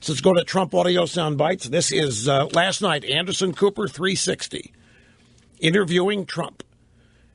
So let's go to Trump audio sound bites. This is last night, Anderson Cooper 360, interviewing Trump.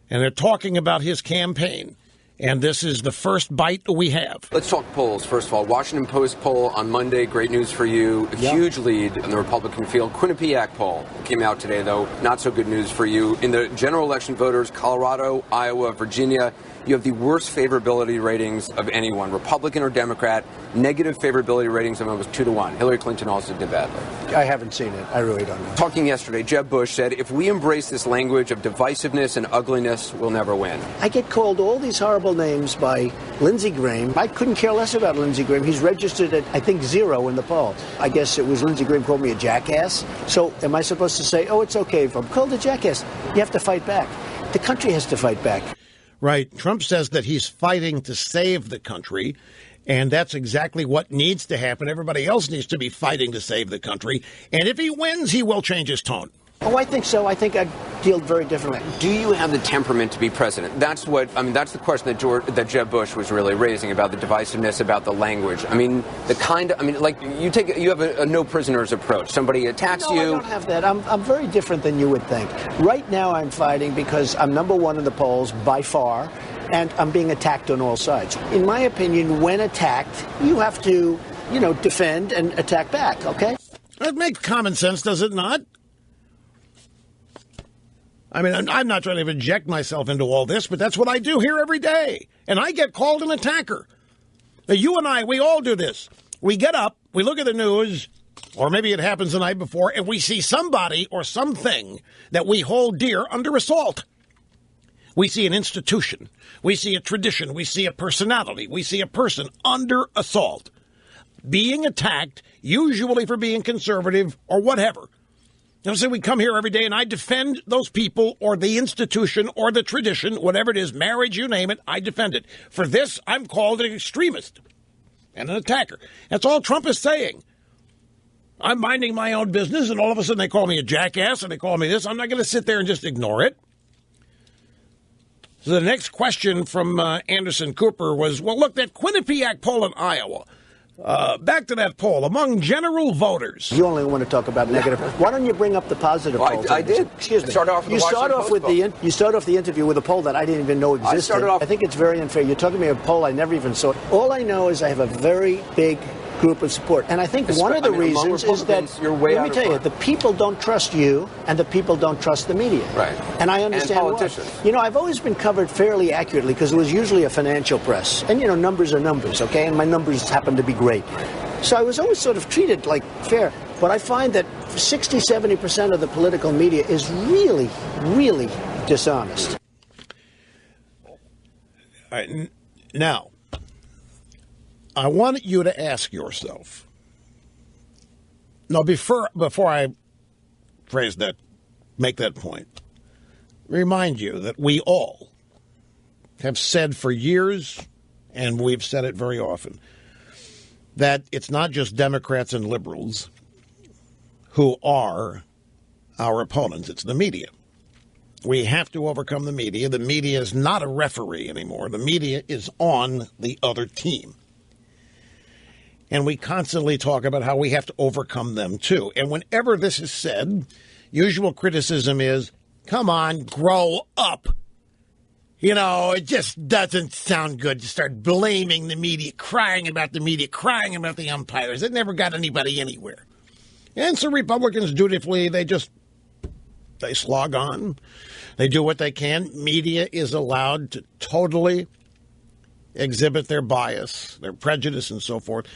And they're talking about his campaign. And this is the first bite we have. Let's talk polls. First of all, Washington Post poll on Monday. Great news for you. A huge lead in the Republican field. Quinnipiac poll came out today, though. Not so good news for you. In the general election voters, Colorado, Iowa, Virginia, you have the worst favorability ratings of anyone, Republican or Democrat. Negative favorability ratings of almost 2-1. Hillary Clinton also did badly. I haven't seen it. I really don't know. Talking yesterday, Jeb Bush said, if we embrace this language of divisiveness and ugliness, we'll never win. I get called all these horrible names by Lindsey Graham. I couldn't care less about Lindsey Graham. He's registered at, I think, 0 in the poll. I guess it was Lindsey Graham called me a jackass. So am I supposed to say, oh, it's okay if I'm called a jackass? You have to fight back. The country has to fight back. Right. Trump says that he's fighting to save the country, and that's exactly what needs to happen. Everybody else needs to be fighting to save the country. And if he wins, he will change his tone. Oh, I think so. I think I'd deal very differently. Do you have the temperament to be president? That's the question that Jeb Bush was really raising about the divisiveness, about the language. You have a no prisoners approach. Somebody attacks you. No, I don't have that. I'm very different than you would think. Right now I'm fighting because I'm number one in the polls by far, and I'm being attacked on all sides. In my opinion, when attacked, you have to, defend and attack back, okay? That makes common sense, does it not? I mean, I'm not trying to inject myself into all this, but that's what I do here every day. And I get called an attacker. Now, you and I, we all do this. We get up, we look at the news, or maybe it happens the night before, and we see somebody or something that we hold dear under assault. We see an institution. We see a tradition. We see a personality. We see a person under assault, being attacked, usually for being conservative or whatever. So we come here every day, and I defend those people or the institution or the tradition, whatever it is, marriage, you name it, I defend it. For this, I'm called an extremist and an attacker. That's all Trump is saying. I'm minding my own business, and all of a sudden they call me a jackass, and they call me this. I'm not going to sit there and just ignore it. So the next question from Anderson Cooper was, well, look, that Quinnipiac poll in Iowa. Back to that poll. Among general voters. You only want to talk about negative. Why don't you bring up the positive polls? I did. Excuse me. You start off the interview with a poll that I didn't even know existed. I think it's very unfair. You're talking about a poll I never even saw. All I know is I have a very big group of support. And I think one of the reasons is that, let me tell you, the people don't trust you and the people don't trust the media. Right. And I understand and politicians. why. I've always been covered fairly accurately because it was usually a financial press. And, numbers are numbers, okay? And my numbers happen to be great. So I was always sort of treated like fair. But I find that 60, 70% of the political media is really, really dishonest. All right. Now, I want you to ask yourself. Now, before I make that point, remind you that we all have said for years, and we've said it very often, that it's not just Democrats and liberals who are our opponents. It's the media. We have to overcome the media. The media is not a referee anymore. The media is on the other team. And we constantly talk about how we have to overcome them, too. And whenever this is said, usual criticism is, come on, grow up. It just doesn't sound good to start blaming the media, crying about the umpires. It never got anybody anywhere. And so Republicans dutifully, they slog on. They do what they can. Media is allowed to totally exhibit their bias, their prejudice, and so forth.